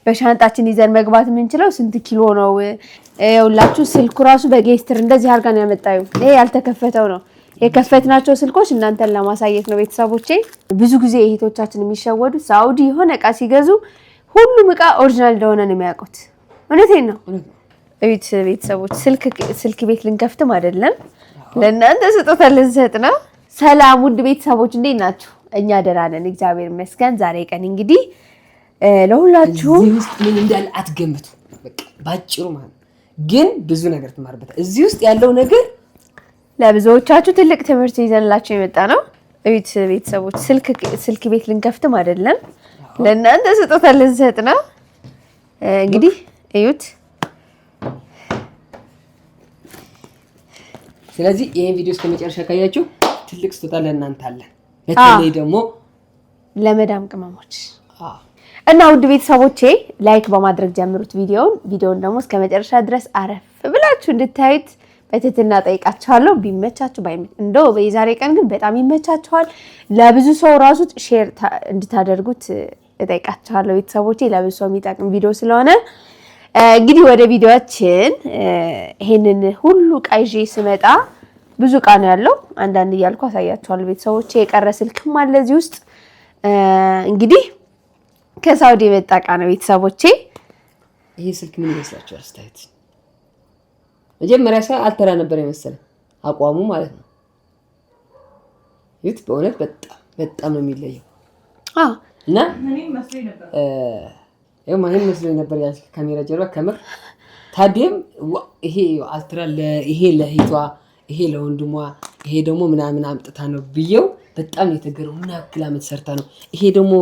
በሻንጣችን ይዘን መግባት የምንችለው ስንት ኪሎ ነው? ሁላችሁ ስልኩ ራሱ በጌስትር እንደዚህ አድርጋ ነው ያመጣዩ። ይሄ ያልተከፈተው ነው። የከፈትናቸው ስልኮች እናንተን ለማሳየት ነው ቤተሰቦቼ። ብዙ ጊዜ እህቶቻችን የሚሸወዱት ሳውዲ የሆነ እቃ ሲገዙ ሁሉም እቃ ኦሪጂናል እንደሆነ ነው የሚያውቁት። እውነቴን ነው። ቤተሰቦች ስልክ ቤት ልንከፍትም አይደለም ለእናንተ ስጦታ ልንሰጥ ነው። ሰላም ውድ ቤተሰቦች እንዴት ናችሁ? እኛ ደህና ነን እግዚአብሔር ይመስገን። ዛሬ ቀን እንግዲህ ለሁላችሁም እዚህ ውስጥ ምን እንዳለ አትገምቱ። በቃ ባጭሩ ማለት ግን ብዙ ነገር ትማርበታል። እዚህ ውስጥ ያለው ነገር ለብዙዎቻችሁ ትልቅ ትምህርት ይዘንላችሁ የመጣ ነው። ቤተሰቦች ስልክ ቤት ልንከፍትም አይደለም ለእናንተ ስጦታ ልንሰጥ ነው። እንግዲህ እዩት። ስለዚህ ይሄን ቪዲዮ እስከ መጨረሻ ካያችሁ ትልቅ ስጦታ ለእናንተ አለ። በተለይ ደግሞ ለመዳም ቅመሞች እና ውድ ቤተሰቦቼ ላይክ በማድረግ ጀምሩት ቪዲዮውን ደግሞ እስከ መጨረሻ ድረስ አረፍ ብላችሁ እንድታዩት በትህትና ጠይቃችኋለሁ። ቢመቻችሁ እንደው በዛሬ ቀን ግን በጣም ይመቻችኋል። ለብዙ ሰው ራሱ ሼር እንድታደርጉት እጠይቃችኋለሁ ቤተሰቦቼ። ለብዙ ሰው የሚጠቅም ቪዲዮ ስለሆነ እንግዲህ ወደ ቪዲዮአችን ይሄንን ሁሉ ቃይዤ ስመጣ ብዙ እቃ ነው ያለው። አንዳንድ እያልኩ አሳያችኋለሁ ቤተሰቦቼ። የቀረ ስልክም አለ እዚህ ውስጥ። እንግዲህ ከሳውዲ የመጣ እቃ ነው ቤተሰቦቼ። ይሄ ስልክ ምን ይመስላችኋል? አስተያየት መጀመሪያ ሳይ አልተራ ነበር የመሰለኝ አቋሙ ማለት ነው። ይት በእውነት በጣም ነው የሚለየው። እና ምንም መስሎኝ ነበር ያ ካሜራ ጀርባ ከምር ታዲያም ይሄ አልትራ ይሄ ለሂቷ ይሄ ለወንድሟ ይሄ ደግሞ ምናምን አምጥታ ነው ብየው በጣም የተገረሙ ምን ያክል አመት ሰርታ ነው። ይሄ ደግሞ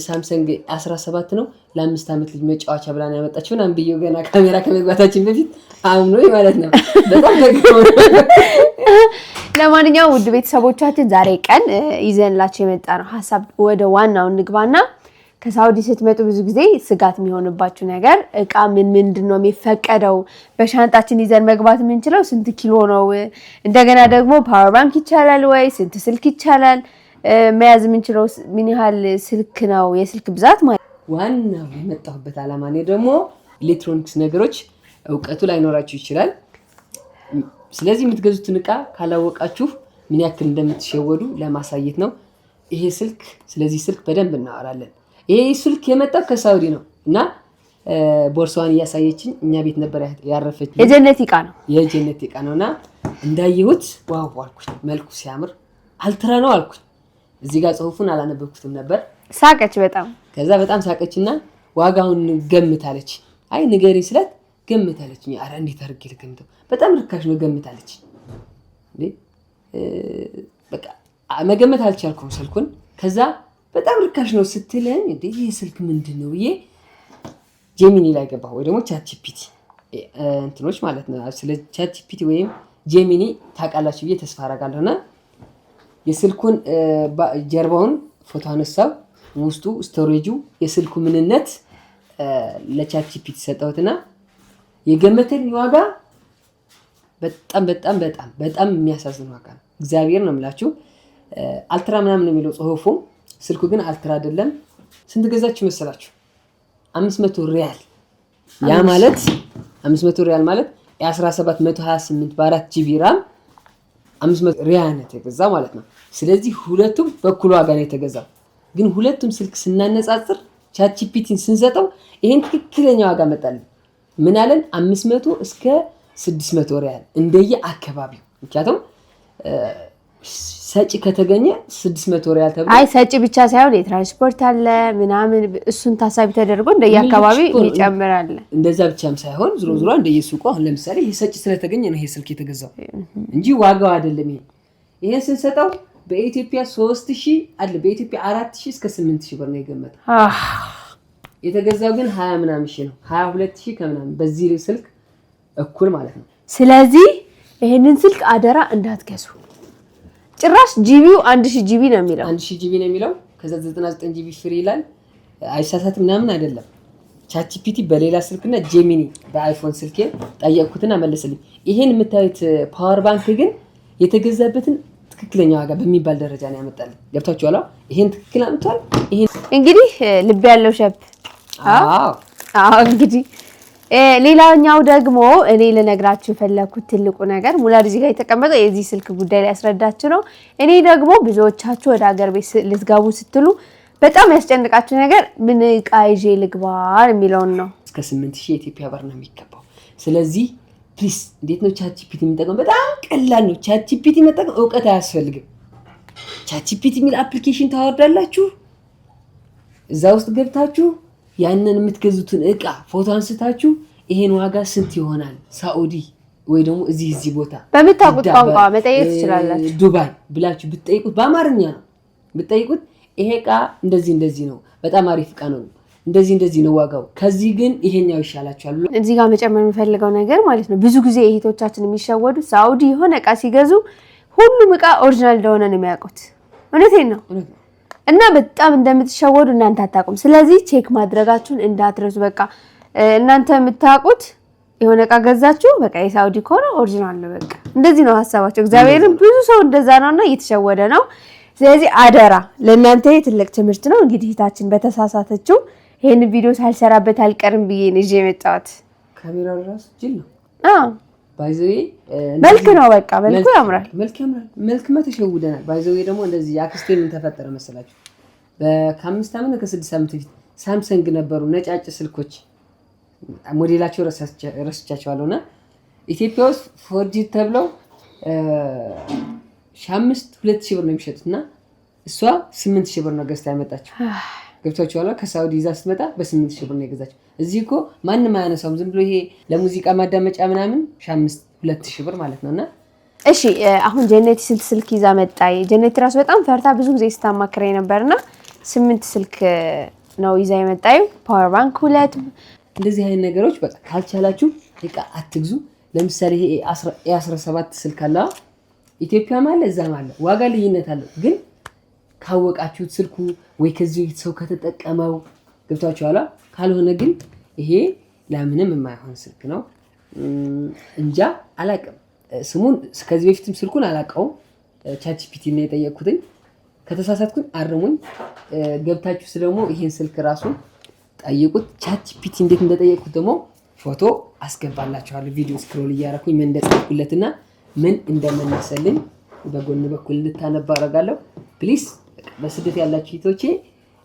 ሳምሰንግ 17 ነው ለ5 አመት ልጅ መጫወቻ ብላ ነው ያመጣችው ምናምን ብየው ገና ካሜራ ከመግባታችን በፊት አምኖኝ ማለት ነው። በጣም ተገረሙ። ለማንኛውም ውድ ቤተሰቦቻችን ዛሬ ቀን ይዘንላችሁ የመጣ ነው ሐሳብ ወደ ዋናው እንግባና ከሳውዲ ስትመጡ ብዙ ጊዜ ስጋት የሚሆንባችሁ ነገር እቃ ምንድን ነው የሚፈቀደው? በሻንጣችን ይዘን መግባት የምንችለው ስንት ኪሎ ነው? እንደገና ደግሞ ፓወር ባንክ ይቻላል ወይ? ስንት ስልክ ይቻላል? መያዝ የምንችለው ምን ያህል ስልክ ነው? የስልክ ብዛት ማለት ዋናው የመጣሁበት ዓላማ ነው። ደግሞ ኤሌክትሮኒክስ ነገሮች እውቀቱ ላይኖራችሁ ይችላል። ስለዚህ የምትገዙትን እቃ ካላወቃችሁ ምን ያክል እንደምትሸወዱ ለማሳየት ነው ይሄ ስልክ። ስለዚህ ስልክ በደንብ እናወራለን። ይሄ ስልክ የመጣው ከሳውዲ ነው እና ቦርሳዋን እያሳየችኝ እኛ ቤት ነበር ያረፈች። የጀነት እቃ ነውና እንዳየሁት ዋው አልኩኝ። መልኩ ሲያምር አልትራ ነው አልኩኝ። እዚህ ጋር ጽሁፉን አላነበብኩትም ነበር። ሳቀች በጣም። ከዛ በጣም ሳቀችና ዋጋውን ገምታለች። አይ ንገሪኝ ስላት ገምታለች። አረ እንዴት አድርጌ ልገምተው? በጣም ርካሽ ነው ገምታለች። በቃ መገመት አልቻልኩም ስልኩን። ከዛ በጣም ርካሽ ነው ስትለኝ እንዴ ይሄ ስልክ ምንድነው ብዬ ጄሚኒ ላይ ገባሁ። ወይ ደግሞ ቻትጂፒቲ እንትኖች ማለት ነው። ስለ ቻትጂፒቲ ወይም ጄሚኒ ታውቃላችሁ ብዬ ተስፋ አደርጋለሁና የስልኩን ጀርባውን ፎቶ አነሳው። ውስጡ ስቶሬጁ የስልኩ ምንነት ለቻትጂፒቲ ሰጠሁትና የገመተልኝ ዋጋ በጣም የሚያሳዝን ዋጋ ነው። እግዚአብሔር ነው የምላችሁ። አልትራ ምናምን ነው የሚለው ጽሁፉ። ስልኩ ግን አልትራ አይደለም። ስንት ገዛችሁ መሰላችሁ? 500 ሪያል። ያ ማለት 500 ሪያል ማለት የ1728 በ4 ጂቢ ራም 500 ሪያል ነው የተገዛው ማለት ነው። ስለዚህ ሁለቱም በኩል ዋጋ ነው የተገዛው። ግን ሁለቱም ስልክ ስናነጻጽር ቻትጂፒቲን ስንሰጠው ይሄን ትክክለኛ ዋጋ መጣልን። ምን አለን? 500 እስከ 600 ሪያል እንደየ አካባቢው። ምክንያቱም ሰጪ ከተገኘ 600 ሪያል ተብሎ አይ ሰጪ ብቻ ሳይሆን የትራንስፖርት አለ ምናምን እሱን ታሳቢ ተደርጎ እንደየአካባቢ ይጨምራል። እንደዛ ብቻም ሳይሆን ዝሮ እንደየሱቁ አሁን ለምሳሌ ይሄ ሰጪ ስለተገኘ ነው ይሄ ስልክ የተገዛው እንጂ ዋጋው አይደለም። ይሄን ስንሰጠው በኢትዮጵያ 3000 አለ በኢትዮጵያ 4000 እስከ 8000 ብር ነው የገመተው። የተገዛው ግን 20 ምናምን ሺህ ነው። 22000 ከምናምን በዚህ ስልክ እኩል ማለት ነው። ስለዚህ ይሄንን ስልክ አደራ እንዳትገዙ። ጭራሽ ጂቢው 1000 ጂቢ ነው የሚለው 1000 ጂቢ ነው የሚለው። ከዛ 99 ጂቢ ፍሪ ይላል። አይሳሳት ምናምን አይደለም። ቻትጂፒቲ በሌላ ስልክና ጄሚኒ በአይፎን ስልኬ ጠየቅኩትና መለሰልኝ። ይሄን የምታዩት ፓወር ባንክ ግን የተገዛበትን ትክክለኛ ዋጋ በሚባል ደረጃ ነው ያመጣልኝ። ገብታችኋል? ይሄን ትክክል አምጥቷል። ይሄን እንግዲህ ልብ ያለው ሸብ እንግዲህ ሌላኛው ደግሞ እኔ ልነግራችሁ የፈለኩት ትልቁ ነገር ሙላድ እዚህ ጋር የተቀመጠው የዚህ ስልክ ጉዳይ ላይ ያስረዳችሁ ነው። እኔ ደግሞ ብዙዎቻችሁ ወደ ሀገር ቤት ልትገቡ ስትሉ በጣም ያስጨንቃችሁ ነገር ምን ዕቃ ይዤ ልግባ የሚለውን ነው። እስከ 8000 የኢትዮጵያ ብር ነው የሚገባው። ስለዚህ ፕሊስ እንዴት ነው ቻትጂፒቲ የምንጠቀመው? በጣም ቀላል ነው። ቻትጂፒቲ መጠቀም እውቀት አያስፈልግም። ቻትጂፒቲ የሚል አፕሊኬሽን ታወርዳላችሁ። እዛ ውስጥ ገብታችሁ ያንን የምትገዙትን እቃ ፎቶ አንስታችሁ ይሄን ዋጋ ስንት ይሆናል ሳኡዲ ወይ ደግሞ እዚህ ቦታ በምታውቁት ቋንቋ መጠየቅ ትችላላችሁ። ዱባይ ብላችሁ ብትጠይቁት በአማርኛ ነው ብትጠይቁት ይሄ እቃ እንደዚህ ነው፣ በጣም አሪፍ እቃ ነው፣ እንደዚህ ነው ዋጋው፣ ከዚህ ግን ይሄኛው ይሻላችኋል። እዚህ ጋር መጨመር የምፈልገው ነገር ማለት ነው ብዙ ጊዜ እህቶቻችን የሚሸወዱት ሳኡዲ የሆነ እቃ ሲገዙ ሁሉም እቃ ኦሪጂናል እንደሆነ ነው የሚያውቁት። እውነቴን ነው። እና በጣም እንደምትሸወዱ እናንተ አታውቁም። ስለዚህ ቼክ ማድረጋችሁን እንዳትረሱ። በቃ እናንተ የምታውቁት የሆነ እቃ ገዛችሁ በቃ የሳኡዲ ከሆነ ኦሪጂናል ነው፣ በቃ እንደዚህ ነው ሀሳባቸው። እግዚአብሔርን ብዙ ሰው እንደዛ ነውና እየተሸወደ ነው። ስለዚህ አደራ ለእናንተ ትልቅ ትምህርት ነው። እንግዲህ እህታችን በተሳሳተችው ይሄን ቪዲዮ ሳልሰራበት አልቀርም ብዬ ነው ይዤ የመጣሁት። ካሜራው ራሱ ጅል ነው። ባይዘዌ መልክ ነው፣ በቃ መልኩ ያምራል። መልክማ ተሸውደናል። ባይዘዌ ደግሞ እንደዚህ አክስቴ ምን ተፈጠረ መሰላችሁ? ከ5 ዓመት ከ6 ዓመት በፊት ሳምሰንግ ነበሩ ነጫጭ ስልኮች፣ ሞዴላቸው ረስቻቸዋለሁና ኢትዮጵያ ውስጥ ፎርጂ ተብለው 2000 ብር ነው የሚሸጡት እና እሷ 8000 ብር ነው ገዝታ ያመጣችው። ገብታችኋል? ከሳውዲ ይዛ ስትመጣ በ8000 ብር ነው የገዛችው። እዚህ እኮ ማንም አያነሳውም። ዝም ብሎ ይሄ ለሙዚቃ ማዳመጫ ምናምን 2000 ብር ማለት ነውና እሺ አሁን ጀነት ስንት ስልክ ይዛ መጣ? ጀነት ራሱ በጣም ፈርታ ብዙ ጊዜ ስታማክረኝ ነበርና 8 ስልክ ነው ይዛ የመጣው። ፓወር ባንክ 2። እንደዚህ አይነት ነገሮች በቃ ካልቻላችሁ እቃ አትግዙ። ለምሳሌ ይሄ 17 ስልክ አለ ኢትዮጵያ ማለት እዛ ማለት ዋጋ ልዩነት አለው። ግን ካወቃችሁት ስልኩ ወይ ከዚህ ሰው ከተጠቀመው ገብታችኋል። ካልሆነ ግን ይሄ ለምንም የማይሆን ስልክ ነው። እንጃ አላውቅም ስሙን፣ ከዚህ በፊትም ስልኩን አላውቀውም። ቻትጂፒቲ ነው የጠየቅኩትኝ። ከተሳሳትኩኝ አርሙኝ። ገብታችሁ ደግሞ ይሄን ስልክ ራሱ ጠይቁት። ቻትጂፒቲ እንዴት እንደጠየቅኩት ደግሞ ፎቶ አስገባላችኋለሁ። ቪዲዮ ስክሮል እያደረኩኝ ምን እንደጻፍኩለትና ምን እንደመለሰልኝ በጎን በኩል እንድታነባ አደርጋለሁ። ፕሊስ በስደት ያላችሁ እህቶቼ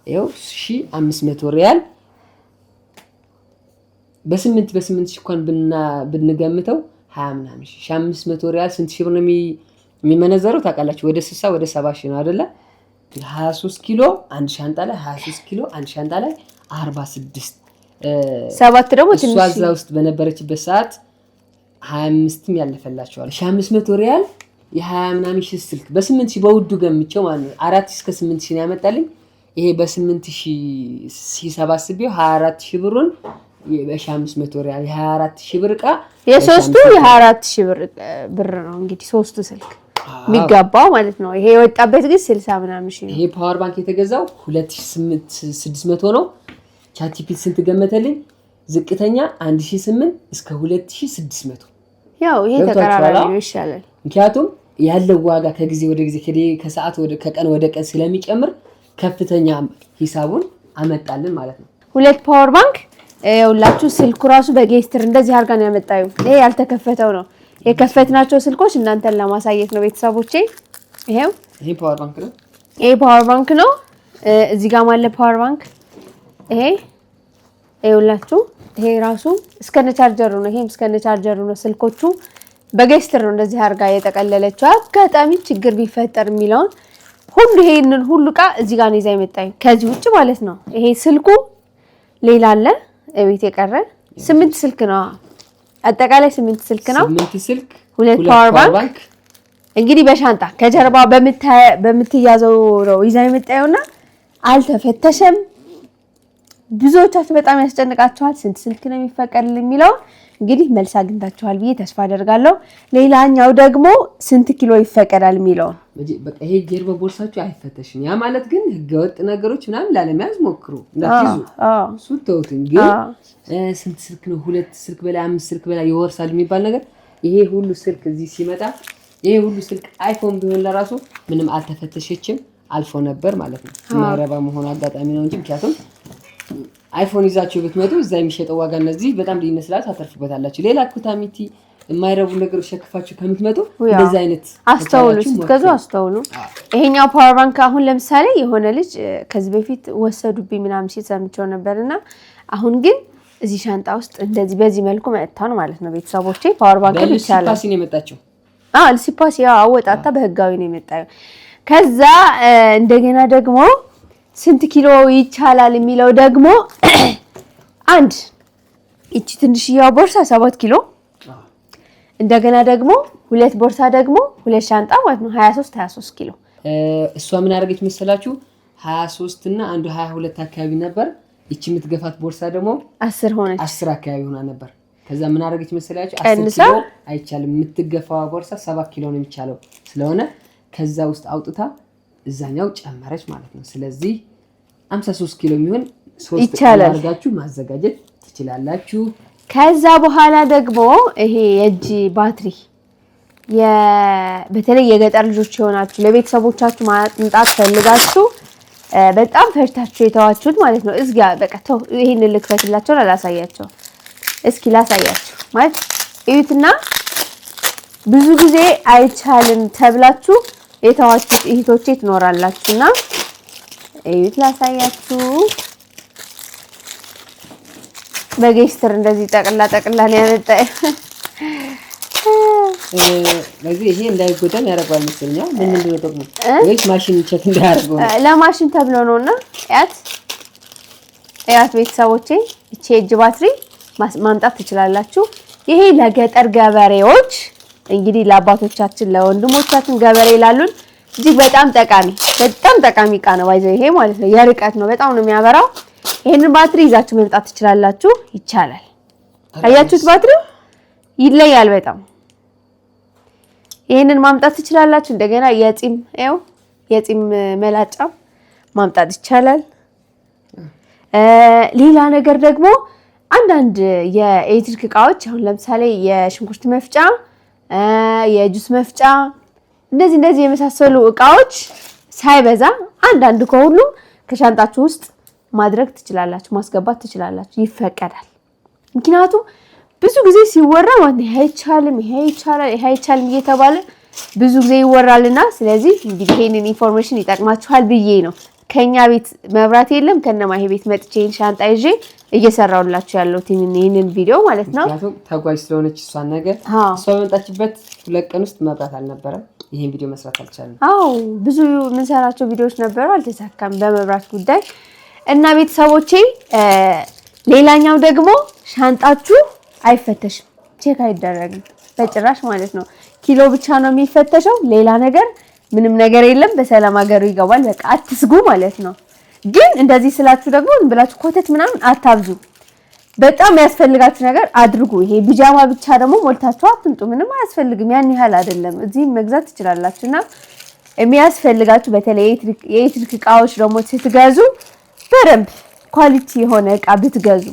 ይኸው 1500 ሪያል በ8 ሺህ እንኳን ብንገምተው 20 ምናምን 1500 ሪያል ስንት ሺህ ብር ነው የሚመነዘረው ታውቃላችሁ? ወደ 60 ወደ 70 ሺህ ነው አይደለ? 23 ኪሎ አንድ ሻንጣ ላይ 23 ኪሎ አንድ ሻንጣ ላይ 46 7 ደግሞ ትንሽ እሷ ውስጥ በነበረችበት ሰዓት 25ም ያለፈላቸዋል። 1500 ሪያል የ20 ምናምን ሺህ ስልክ በ8 ሺህ በውዱ ገምቼው ማለት ነው 4 እስከ 8 ሺህ ነው ያመጣልኝ። ይሄ በ8 ሺህ ሲሰባስበው 24 ሺህ ብሩን በ1500 ሪያል የ24 ሺህ ብር ዕቃ የሶስቱ የ24 ሺህ ብር ነው እንግዲህ ሶስቱ ስልክ የሚገባው ማለት ነው። ይሄ የወጣበት ግን 60 ምናምን ሺህ ነው። ይሄ ፓወር ባንክ የተገዛው 2600 ነው። ቻትጂፒቲ ስንት ገመተልኝ? ዝቅተኛ 1008 እስከ 2600። ያው ይሄ ተቀራራቢ ነው፣ ይሻላል። ምክንያቱም ያለው ዋጋ ከጊዜ ወደ ጊዜ ከሰዓት ወደ ከቀን ወደ ቀን ስለሚጨምር ከፍተኛ ሂሳቡን አመጣልን ማለት ነው። 2 ፓወር ባንክ ሁላችሁ ስልኩ ራሱ በጌስትር እንደዚህ አድርጋ ነው ያመጣዩ። ይሄ ያልተከፈተው ነው። የከፈትናቸው ስልኮች እናንተን ለማሳየት ነው ቤተሰቦቼ። ይሄ ፓወር ባንክ ነው። ይሄ ፓወር ባንክ ነው። እዚህ ጋር ማለት ፓወር ባንክ ይሄ ሁላችሁ ይሄ ራሱ እስከነ ቻርጀሩ ነው። ይሄም እስከነ ቻርጀሩ ነው። ስልኮቹ በጌስትር ነው እንደዚህ አድርጋ የጠቀለለችው። አጋጣሚ ችግር ቢፈጠር የሚለውን ሁሉ ይሄንን ሁሉ ዕቃ እዚህ ጋር ነው ይዛ የመጣኝ ከዚህ ውጭ ማለት ነው። ይሄ ስልኩ ሌላ አለ እቤት የቀረ 8 ስልክ ነው። አጠቃላይ 8 ስልክ ነው። 8 ስልክ 2 ፓወር ባንክ እንግዲህ በሻንጣ ከጀርባ በምትያዘው ነው ይዛ የመጣውና አልተፈተሸም። ብዙዎቻችሁ በጣም ያስጨንቃችኋል። ስንት ስልክ ነው የሚፈቀድልኝ የሚለው እንግዲህ መልስ አግኝታችኋል ብዬ ተስፋ አደርጋለሁ። ሌላኛው ደግሞ ስንት ኪሎ ይፈቀዳል የሚለው በቃ ይሄ ጀርባ ቦርሳችሁ አይፈተሽም። ያ ማለት ግን ህገወጥ ነገሮች ምናምን ላለመያዝ ሞክሩ እንዳትይዙ። እሱ ተውትን። ግን ስንት ስልክ ነው 2 ስልክ በላይ 5 ስልክ በላይ ይወርሳል የሚባል ነገር ይሄ ሁሉ ስልክ እዚህ ሲመጣ ይሄ ሁሉ ስልክ አይፎን ቢሆን ለራሱ ምንም አልተፈተሸችም አልፎ ነበር ማለት ነው። ማረባ መሆን አጋጣሚ ነው እንጂ ምክንያቱም አይፎን ይዛችሁ ብትመጡ እዛ የሚሸጠው ዋጋ እነዚህ በጣም ልዩነት ስላለ ታተርፉበታላችሁ። ሌላ ኩታሚቲ የማይረቡ ነገሮች ሸክፋችሁ ከምትመጡ እንደዚህ አይነት አስተውሉ፣ ስትገዙ አስተውሉ። ይሄኛው ፓወር ባንክ አሁን ለምሳሌ የሆነ ልጅ ከዚህ በፊት ወሰዱብኝ ምናምን ሲል ሰምቼው ነበርና አሁን ግን እዚህ ሻንጣ ውስጥ እንደዚህ በዚህ መልኩ መጥቷል ማለት ነው። ቤተሰቦቼ ፓወር ባንክ ይቻላል። ሲፓሲ ነው የመጣችው። ሲፓሲ አወጣጣ በህጋዊ ነው የመጣው። ከዛ እንደገና ደግሞ ስንት ኪሎ ይቻላል የሚለው ደግሞ አንድ እቺ ትንሽዬዋ ቦርሳ 7 ኪሎ እንደገና ደግሞ ሁለት ቦርሳ ደግሞ ሁለት ሻንጣ ማለት ነው 23 ኪሎ። እሷ ምን አደረገች መሰላችሁ? 23 እና አንዱ 22 አካባቢ ነበር። እቺ የምትገፋት ቦርሳ ደግሞ 10 ሆነች። 10 አካባቢ ሆና ነበር። ከዛ ምን አደረገች መሰላችሁ? 10 ኪሎ አይቻልም፣ የምትገፋው ቦርሳ 7 ኪሎ ነው የሚቻለው ስለሆነ ከዛ ውስጥ አውጥታ እዛኛው ጨመረች ማለት ነው። ስለዚህ 53 ኪሎ የሚሆን 3 አድርጋችሁ ማዘጋጀት ትችላላችሁ። ከዛ በኋላ ደግሞ ይሄ የእጅ ባትሪ በተለይ የገጠር ልጆች የሆናችሁ ለቤተሰቦቻችሁ ማምጣት ፈልጋችሁ በጣም ፈርታችሁ የተዋችሁት ማለት ነው። እዝጋ በቃ ተው ይሄንን ልክፈትላችሁ ላሳያችሁ። እስኪ ላሳያችሁ ማለት እዩትና ብዙ ጊዜ አይቻልም ተብላችሁ የተዋችሁት እህቶቼ ትኖራላችሁና እዩት ላሳያችሁ። በጌስተር እንደዚህ ጠቅላ ነው ያመጣው። ለዚህ ይሄ እንዳይጎዳም ያደርጋል መሰለኝ። ምንድን ነው ደግሞ ወይስ ማሽን ቼክ እንዳያደርገው ለማሽን ተብሎ ነውና ያት ቤተሰቦቼ እቺ የእጅ ባትሪ ማምጣት ትችላላችሁ። ይሄ ለገጠር ገበሬዎች እንግዲህ ለአባቶቻችን ለወንድሞቻችን ገበሬ ላሉን እጅግ በጣም ጠቃሚ እቃ ነው። ባይዘው ይሄ ማለት ነው የርቀት ነው፣ በጣም ነው የሚያበራው። ይሄንን ባትሪ ይዛችሁ መምጣት ትችላላችሁ። ይቻላል። አያችሁት? ባትሪው ይለያል በጣም። ይሄንን ማምጣት ትችላላችሁ። እንደገና የፂም መላጫ ማምጣት ይቻላል። ሌላ ነገር ደግሞ አንዳንድ የኤሌክትሪክ እቃዎች አሁን ለምሳሌ የሽንኩርት መፍጫ፣ የጁስ መፍጫ እንደዚህ የመሳሰሉ እቃዎች ሳይበዛ አንዳንድ ከሁሉ ከሻንጣችሁ ውስጥ ማድረግ ትችላላችሁ፣ ማስገባት ትችላላችሁ፣ ይፈቀዳል። ምክንያቱም ብዙ ጊዜ ሲወራ ይሄ አይቻልም እየተባለ ብዙ ጊዜ ይወራልና ስለዚህ እንግዲህ ይሄንን ኢንፎርሜሽን ይጠቅማችኋል ብዬ ነው። ከኛ ቤት መብራት የለም ከነማሂ ቤት መጥቼ ሻንጣ ይዤ እየሰራሁላችሁ ያለሁት ይሄንን ቪዲዮ ማለት ነው። ምክንያቱም ተጓዥ ስለሆነች እሷን ነገር እሷ በመጣችበት 2 ቀን ውስጥ መብራት አልነበረም። ይሄን ቪዲዮ መስራት አልቻልንም። ብዙ የምንሰራቸው ቪዲዮዎች ነበሩ፣ አልተሳካም በመብራት ጉዳይ እና ቤተሰቦቼ። ሌላኛው ደግሞ ሻንጣችሁ አይፈተሽም፣ ቼክ አይደረግም በጭራሽ ማለት ነው። ኪሎ ብቻ ነው የሚፈተሸው፣ ሌላ ነገር ምንም ነገር የለም። በሰላም ሀገሩ ይገባል። በቃ አትስጉ ማለት ነው። ግን እንደዚህ ስላችሁ ደግሞ ብላችሁ ኮተት ምናምን አታብዙ። በጣም ያስፈልጋችሁ ነገር አድርጉ። ይሄ ቢጃማ ብቻ ደግሞ ሞልታችሁ አትምጡ። ምንም አያስፈልግም፣ ያን ያህል አይደለም። እዚህም መግዛት ትችላላችሁና የሚያስፈልጋችሁ በተለይ የኤሌክትሪክ እቃዎች ደግሞ ስትገዙ በደንብ ኳሊቲ የሆነ እቃ ብትገዙ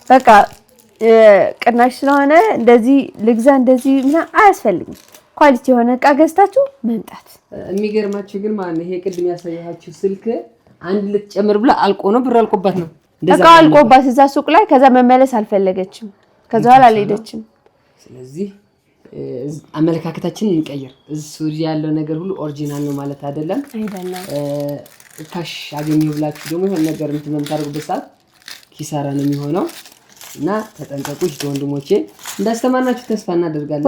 በቃ ቅናሽ ስለሆነ እንደዚህ ልግዛ እንደዚህ ምናምን አያስፈልግም። ኳሊቲ የሆነ እቃ ገዝታችሁ መምጣት። የሚገርማችሁ ግን ማለት ነው ይሄ ቅድም ያሳያችሁ ስልክ አንድ ልትጨምር ብላ አልቆ ነው ብር አልቆባት ነው እቃ አልቆባት እዛ ሱቅ ላይ። ከዛ መመለስ አልፈለገችም፣ ከዛ በኋላ አልሄደችም። ስለዚህ አመለካከታችንን እንቀይር። እሱ ያለው ነገር ሁሉ ኦሪጂናል ነው ማለት አይደለም። ካሽ አገኘሁ ብላችሁ ደግሞ የሆነ ነገር የምታደርጉበት ሰዓት ኪሳራ ነው የሚሆነው እና ተጠንቀቁ። ወንድሞቼ እንዳስተማርናችሁ ተስፋ እናደርጋለን።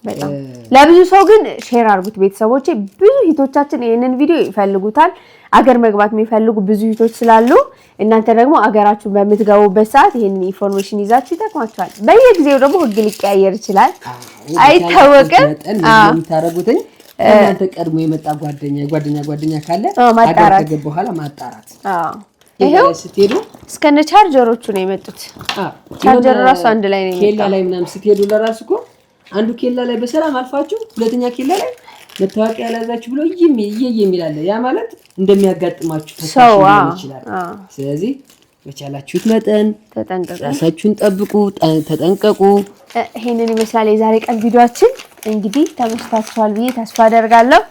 በጣም ለብዙ ሰው ግን ሼር አድርጉት ቤተሰቦቼ። ብዙ ሂቶቻችን ይሄንን ቪዲዮ ይፈልጉታል። አገር መግባት የሚፈልጉ ብዙ ሂቶች ስላሉ እናንተ ደግሞ አገራችሁ በምትገቡበት ሰዓት ይሄንን ኢንፎርሜሽን ይዛችሁ ይጠቅማችኋል። በየጊዜው ደግሞ ህግ ሊቀያየር ይችላል፣ አይታወቅም። የምታደርጉትኝ እናንተ ቀድሞ የመጣ ጓደኛ ካለ ማጣራት በኋላ ማጣራት። ይሄው ስትሄዱ እስከነ ቻርጀሮቹ ነው የመጡት። ቻርጀር ራሱ አንድ ላይ ነው የመጣው። ኬላ ላይ ምናምን ስትሄዱ ለራሱ እኮ አንዱ ኬላ ላይ በሰላም አልፋችሁ ሁለተኛ ኬላ ላይ መታወቂያ ያላዛችሁ ብሎ የሚላለ ያ ማለት እንደሚያጋጥማችሁ ተሳሽ ሊሆን ይችላል። ስለዚህ በቻላችሁት መጠን ራሳችሁን ጠብቁ፣ ተጠንቀቁ። ይሄንን ይመስላል የዛሬ ቀን ቪዲዮአችን። እንግዲህ ተመችቷችኋል ብዬ ተስፋ አደርጋለሁ።